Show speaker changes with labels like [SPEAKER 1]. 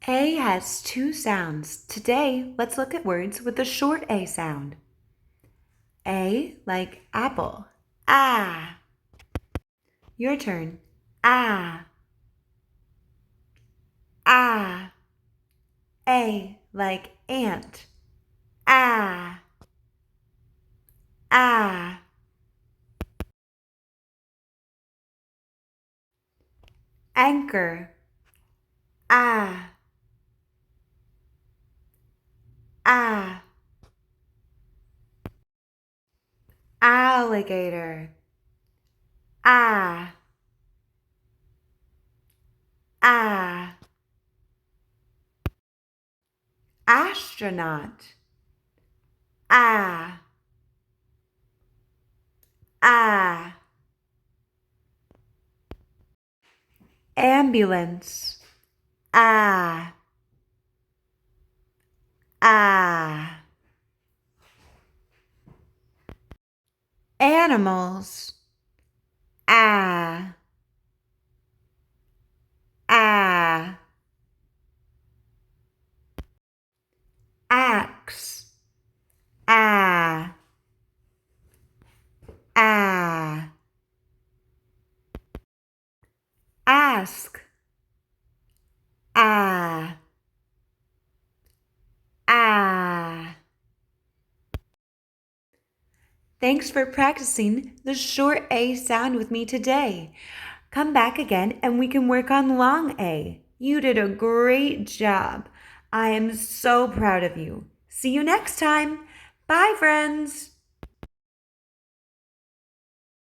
[SPEAKER 1] A has two sounds. Today, let's look at words with the short A sound. A like apple. Ah. Your turn. Ah. Ah. A like ant. Ah. Ah. Anchor. Ah. Ah. Alligator. Ah. Ah. Astronaut. Ah. Ah. Ambulance. Ah. Ah. Animals. Ah. Ah. Axe. Ah. Ah. Ask. Ah. Ah. Thanks for practicing the short A sound with me today. Come back again and we can work on long A. You did a great job. I am so proud of you. See you next time. Bye, friends.